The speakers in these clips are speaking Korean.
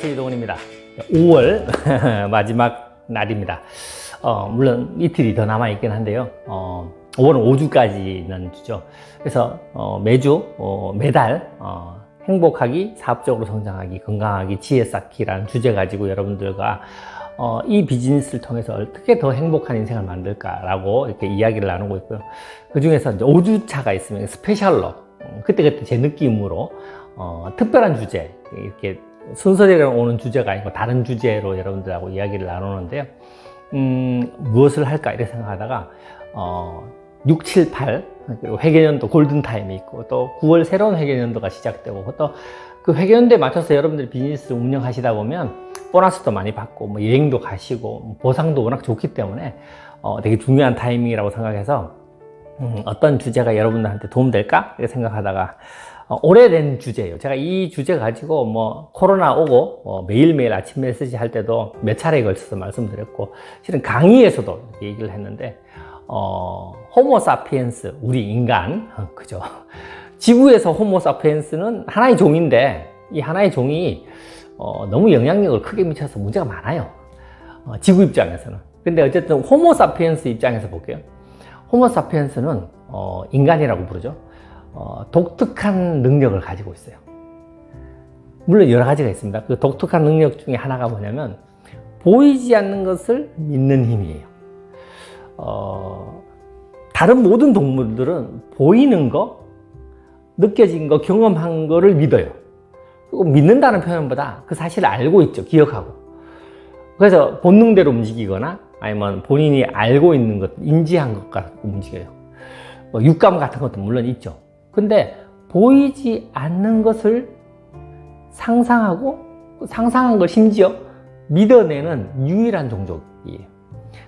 안녕하세요, 이동훈입니다. 5월 마지막 날입니다. 물론 이틀이 더 남아있긴 한데요. 5월은 5주까지는 주죠. 그래서 매주 매달 행복하기, 사업적으로 성장하기, 건강하기, 지혜 쌓기라는 주제 가지고 여러분들과 이 비즈니스를 통해서 어떻게 더 행복한 인생을 만들까라고 이렇게 이야기를 나누고 있고요. 그 중에서 이제 5주차가 있으면 스페셜로 그때그때 제 느낌으로 특별한 주제, 이렇게 순서대로 오는 주제가 아니고 다른 주제로 여러분들하고 이야기를 나누는데요. 무엇을 할까 이렇게 생각하다가 6, 7, 8 그리고 회계연도 골든타임이 있고 또 9월 새로운 회계연도가 시작되고 또 그 회계연도에 맞춰서 여러분들이 비즈니스를 운영하시다 보면 보너스도 많이 받고 뭐 여행도 가시고 보상도 워낙 좋기 때문에 되게 중요한 타이밍이라고 생각해서 어떤 주제가 여러분들한테 도움될까 이렇게 생각하다가 오래된 주제예요. 제가 이 주제 가지고 뭐 코로나 오고 매일매일 아침 메시지 할 때도 몇 차례에 걸쳐서 말씀드렸고 실은 강의에서도 이렇게 얘기를 했는데 호모 사피엔스, 우리 인간, 그죠? 지구에서 호모 사피엔스는 하나의 종인데 이 하나의 종이 너무 영향력을 크게 미쳐서 문제가 많아요. 지구 입장에서는. 근데 어쨌든 호모 사피엔스 입장에서 볼게요. 호모 사피엔스는 인간이라고 부르죠. 독특한 능력을 가지고 있어요. 물론 여러 가지가 있습니다. 그 독특한 능력 중에 하나가 뭐냐면 보이지 않는 것을 믿는 힘이에요. 다른 모든 동물들은 보이는 거, 느껴진 거, 경험한 거를 믿어요. 그리고 믿는다는 표현보다 그 사실을 알고 있죠. 기억하고. 그래서 본능대로 움직이거나 아니면 본인이 알고 있는 것, 인지한 것 갖고 움직여요. 육감 같은 것도 물론 있죠. 근데 보이지 않는 것을 상상하고 상상한 걸 심지어 믿어내는 유일한 종족이에요.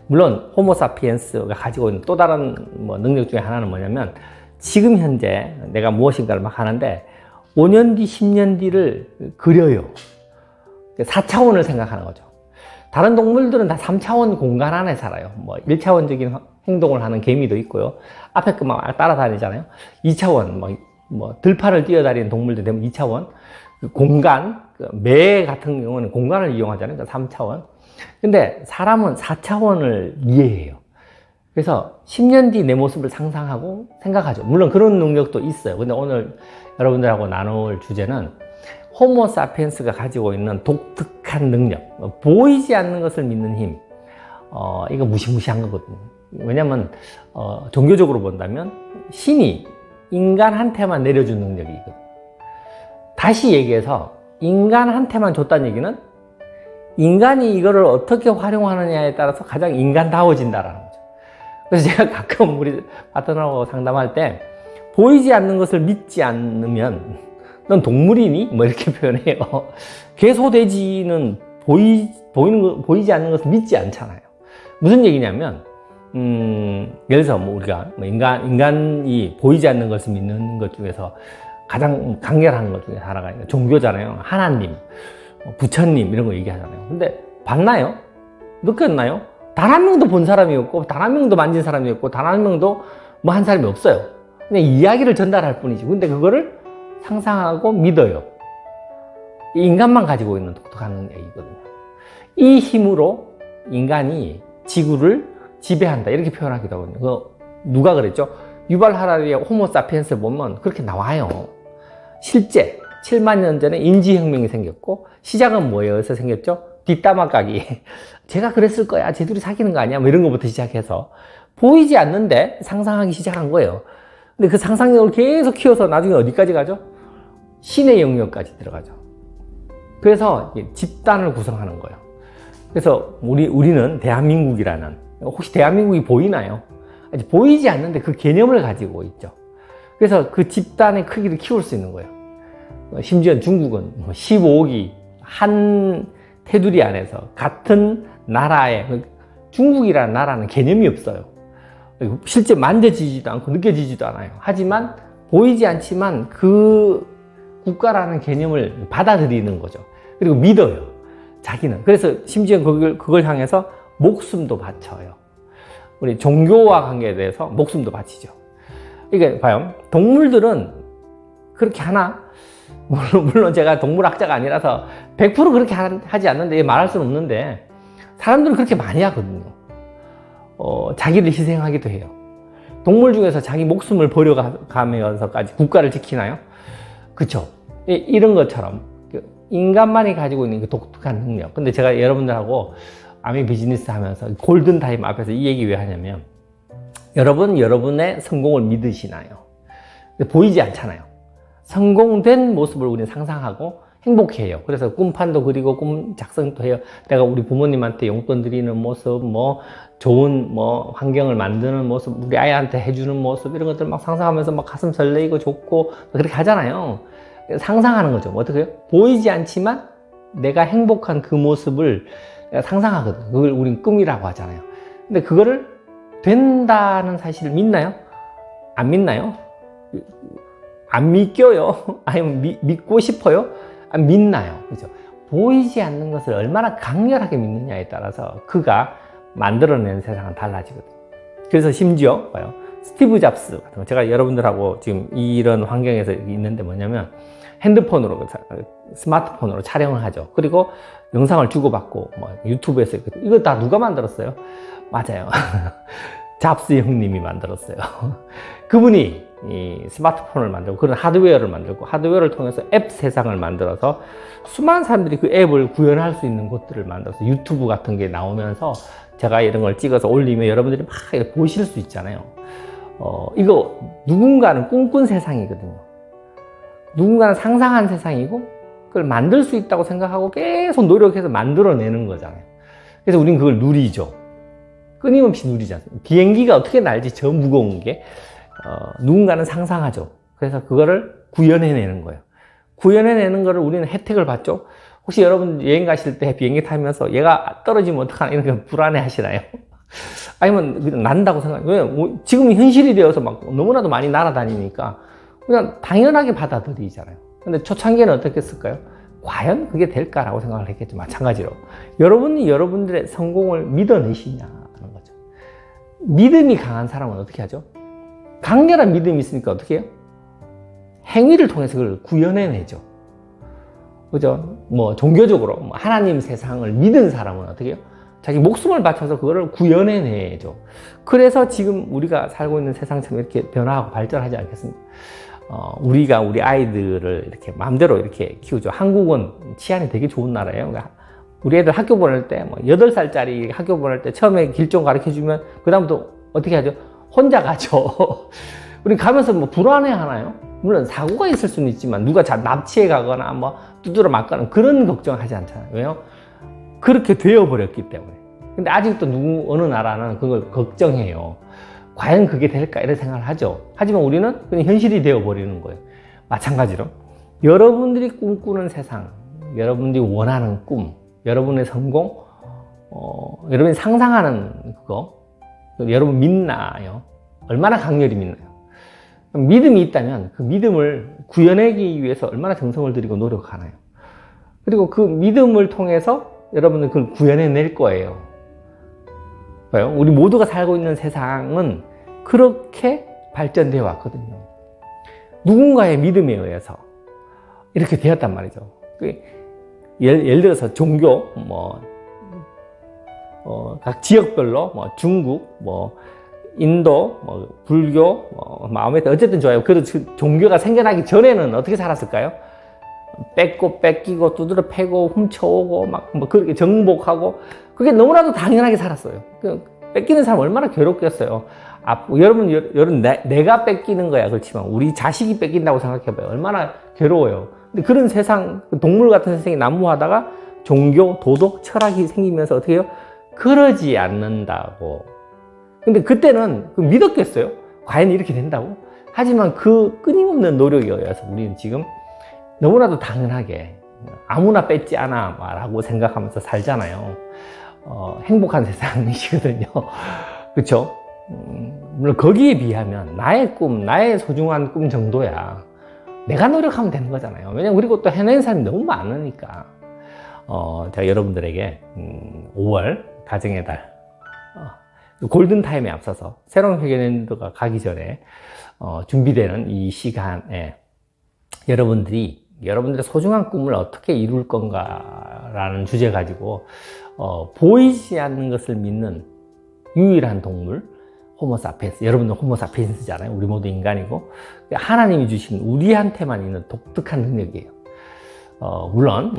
물론 호모사피엔스가 가지고 있는 또 다른 능력 중에 하나는 뭐냐면 지금 현재 내가 무엇인가를 막 하는데 5년 뒤, 10년 뒤를 그려요. 4차원을 생각하는 거죠. 다른 동물들은 다 3차원 공간 안에 살아요. 1차원적인 행동을 하는 개미도 있고요. 앞에 그만 따라다니잖아요. 2차원, 들판을 뛰어다니는 동물들 되면 2차원. 공간, 매 같은 경우는 공간을 이용하잖아요. 3차원. 근데 사람은 4차원을 이해해요. 그래서 10년 뒤 내 모습을 상상하고 생각하죠. 물론 그런 능력도 있어요. 근데 오늘 여러분들하고 나눌 주제는 호모 사피엔스가 가지고 있는 독특한 능력, 보이지 않는 것을 믿는 힘. 이거 무시무시한 거거든요. 왜냐면 종교적으로 본다면 신이 인간한테만 내려준 능력이 있거든요. 다시 얘기해서 인간한테만 줬다는 얘기는 인간이 이거를 어떻게 활용하느냐에 따라서 가장 인간다워진다라는 거죠. 그래서 제가 가끔 우리 파트너하고 상담할 때 보이지 않는 것을 믿지 않으면 넌 동물이니? 이렇게 표현해요. 개소돼지는 보이지 않는 것을 믿지 않잖아요. 무슨 얘기냐면 예를 들어서 우리가 인간이 보이지 않는 것을 믿는 것 중에서 가장 강렬한 것 중에 하나가 종교잖아요. 하나님, 부처님 이런 거 얘기하잖아요. 근데 봤나요? 느꼈나요? 단 한 명도 본 사람이 없고 단 한 명도 만진 사람이 없고 단 한 명도 한 사람이 없어요. 그냥 이야기를 전달할 뿐이지. 근데 그거를 상상하고 믿어요. 인간만 가지고 있는 독특한 얘기거든요. 이 힘으로 인간이 지구를 지배한다 이렇게 표현하기도 하거든요. 누가 그랬죠? 유발 하라리의 호모 사피엔스 보면 그렇게 나와요. 실제 7만 년 전에 인지혁명이 생겼고 시작은 뭐예요? 그래서 생겼죠? 뒷담화 까기. 제가 그랬을 거야. 쟤들이 사귀는 거 아니야? 이런 것부터 시작해서 보이지 않는데 상상하기 시작한 거예요. 근데 그 상상력을 계속 키워서 나중에 어디까지 가죠? 신의 영역까지 들어가죠. 그래서 집단을 구성하는 거예요. 그래서 우리는 대한민국이라는, 혹시 대한민국이 보이나요? 아직 보이지 않는데 그 개념을 가지고 있죠. 그래서 그 집단의 크기를 키울 수 있는 거예요. 심지어 중국은 15억이 한 테두리 안에서 같은 나라에, 중국이라는 나라는 개념이 없어요. 실제 만져지지도 않고 느껴지지도 않아요. 하지만 보이지 않지만 그 국가라는 개념을 받아들이는 거죠. 그리고 믿어요. 자기는. 그래서 심지어 그걸 향해서 목숨도 바쳐요. 우리 종교와 관계에 대해서 목숨도 바치죠. 이게 봐요. 동물들은 그렇게 하나? 물론 제가 동물학자가 아니라서 100% 그렇게 하지 않는데, 말할 수는 없는데, 사람들은 그렇게 많이 하거든요. 자기를 희생하기도 해요. 동물 중에서 자기 목숨을 버려가면서까지 국가를 지키나요? 그쵸? 이런 것처럼 인간만이 가지고 있는 그 독특한 능력. 근데 제가 여러분들하고 아미 비즈니스 하면서 골든타임 앞에서 이 얘기 왜 하냐면, 여러분의 성공을 믿으시나요? 보이지 않잖아요. 성공된 모습을 우리는 상상하고 행복해요. 그래서 꿈판도 그리고 꿈 작성도 해요. 내가 우리 부모님한테 용돈 드리는 모습, 뭐 좋은 뭐 환경을 만드는 모습, 우리 아이한테 해주는 모습, 이런 것들 막 상상하면서 막 가슴 설레이고 좋고 그렇게 하잖아요. 상상하는 거죠. 어떻게 해요? 보이지 않지만 내가 행복한 그 모습을 상상하거든. 그걸 우린 꿈이라고 하잖아요. 근데 그거를 된다는 사실을 믿나요? 안 믿나요? 안 믿겨요? 아니면 믿고 싶어요? 안 믿나요? 그죠? 보이지 않는 것을 얼마나 강렬하게 믿느냐에 따라서 그가 만들어낸 세상은 달라지거든요. 그래서 심지어 봐요. 스티브 잡스 같은 거, 제가 여러분들하고 지금 이런 환경에서 있는데 뭐냐면 핸드폰으로, 스마트폰으로 촬영을 하죠. 그리고 영상을 주고받고 뭐 유튜브에서 이거 다 누가 만들었어요? 맞아요. 잡스 형님이 만들었어요. 그분이 이 스마트폰을 만들고 그런 하드웨어를 만들고 하드웨어를 통해서 앱 세상을 만들어서 수많은 사람들이 그 앱을 구현할 수 있는 곳들을 만들어서 유튜브 같은 게 나오면서 제가 이런 걸 찍어서 올리면 여러분들이 막 이렇게 보실 수 있잖아요. 이거 누군가는 꿈꾼 세상이거든요. 누군가는 상상한 세상이고 그걸 만들 수 있다고 생각하고 계속 노력해서 만들어내는 거잖아요. 그래서 우리는 그걸 누리죠. 끊임없이 누리지 않습니까? 비행기가 어떻게 날지 저 무거운 게 누군가는 상상하죠. 그래서 그거를 구현해내는 거예요. 구현해내는 거를 우리는 혜택을 받죠. 혹시 여러분 여행 가실 때 비행기 타면서 얘가 떨어지면 어떡하나 이런 거 불안해 하시나요? 아니면 그냥 난다고 생각해요. 왜? 지금 현실이 되어서 막 너무나도 많이 날아다니니까 그냥 당연하게 받아들이잖아요. 근데 초창기에는 어떻겠을까요? 과연 그게 될까라고 생각을 했겠죠. 마찬가지로 여러분이 여러분들의 성공을 믿어내시냐는 거죠. 믿음이 강한 사람은 어떻게 하죠? 강렬한 믿음이 있으니까 어떻게 해요? 행위를 통해서 그걸 구현해내죠. 그죠? 뭐 종교적으로 하나님 세상을 믿은 사람은 어떻게 해요? 자기 목숨을 바쳐서 그거를 구현해내죠. 그래서 지금 우리가 살고 있는 세상처럼 이렇게 변화하고 발전하지 않겠습니까? 우리가 우리 아이들을 이렇게 마음대로 이렇게 키우죠. 한국은 치안이 되게 좋은 나라예요. 그러니까 우리 애들 학교 보낼 때, 8살짜리 학교 보낼 때 처음에 길 좀 가르쳐 주면, 그다음부터 어떻게 하죠? 혼자 가죠. 우리 가면서 뭐 불안해 하나요? 물론 사고가 있을 수는 있지만, 누가 납치해 가거나 뭐 두드려 맞거나 그런 걱정 하지 않잖아요. 왜요? 그렇게 되어버렸기 때문에. 근데 아직도 어느 나라는 그걸 걱정해요. 과연 그게 될까? 이런 생각을 하죠. 하지만 우리는 그냥 현실이 되어버리는 거예요. 마찬가지로 여러분들이 꿈꾸는 세상, 여러분들이 원하는 꿈, 여러분의 성공, 여러분이 상상하는 그거, 여러분 믿나요? 얼마나 강렬히 믿나요? 믿음이 있다면 그 믿음을 구현하기 위해서 얼마나 정성을 들이고 노력하나요? 그리고 그 믿음을 통해서 여러분은 그걸 구현해낼 거예요. 봐요. 우리 모두가 살고 있는 세상은 그렇게 발전되어 왔거든요. 누군가의 믿음에 의해서 이렇게 되었단 말이죠. 예를 들어서 종교, 각 지역별로, 중국, 인도, 불교, 마음에 어쨌든 좋아요. 그래도 종교가 생겨나기 전에는 어떻게 살았을까요? 뺏고 뺏기고 두드려 패고 훔쳐오고 그렇게 정복하고 그게 너무나도 당연하게 살았어요. 뺏기는 사람 얼마나 괴롭겠어요. 여러분 내가 뺏기는 거야 그렇지만 우리 자식이 뺏긴다고 생각해봐요. 얼마나 괴로워요. 근데 그런 세상, 동물 같은 세상이 난무하다가 종교, 도덕, 철학이 생기면서 어떻게 해요? 그러지 않는다고. 근데 그때는 믿었겠어요? 과연 이렇게 된다고? 하지만 그 끊임없는 노력에 의해서 우리는 지금 너무나도 당연하게 아무나 뺏지 않아 라고 생각하면서 살잖아요. 행복한 세상이시거든요. 그렇죠? 물론 거기에 비하면 나의 꿈, 나의 소중한 꿈 정도야. 내가 노력하면 되는 거잖아요. 왜냐면 그리고 또 해내는 사람이 너무 많으니까. 제가 여러분들에게 5월 가정의 달 골든타임에 앞서서 새로운 회계년도가 가기 전에 준비되는 이 시간에 여러분들의 소중한 꿈을 어떻게 이룰 건가라는 주제 가지고 보이지 않는 것을 믿는 유일한 동물 호모사피엔스. 여러분들 호모사피엔스잖아요. 우리 모두 인간이고 하나님이 주신 우리한테만 있는 독특한 능력이에요. 물론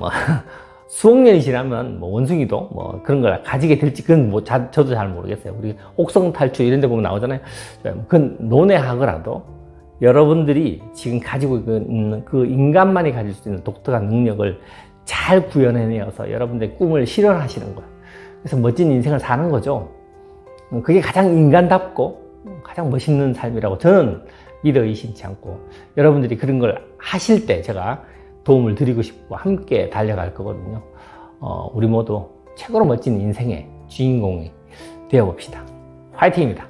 수억 년이 지나면 원숭이도 그런 걸 가지게 될지 그건 저도 잘 모르겠어요. 우리 옥성 탈출 이런 데 보면 나오잖아요. 그건 논외하더라도 여러분들이 지금 가지고 있는 그 인간만이 가질 수 있는 독특한 능력을 잘 구현해내어서 여러분들의 꿈을 실현하시는 거예요. 그래서 멋진 인생을 사는 거죠. 그게 가장 인간답고 가장 멋있는 삶이라고 저는 믿어 의심치 않고, 여러분들이 그런 걸 하실 때 제가 도움을 드리고 싶고 함께 달려갈 거거든요. 우리 모두 최고로 멋진 인생의 주인공이 되어봅시다. 화이팅입니다.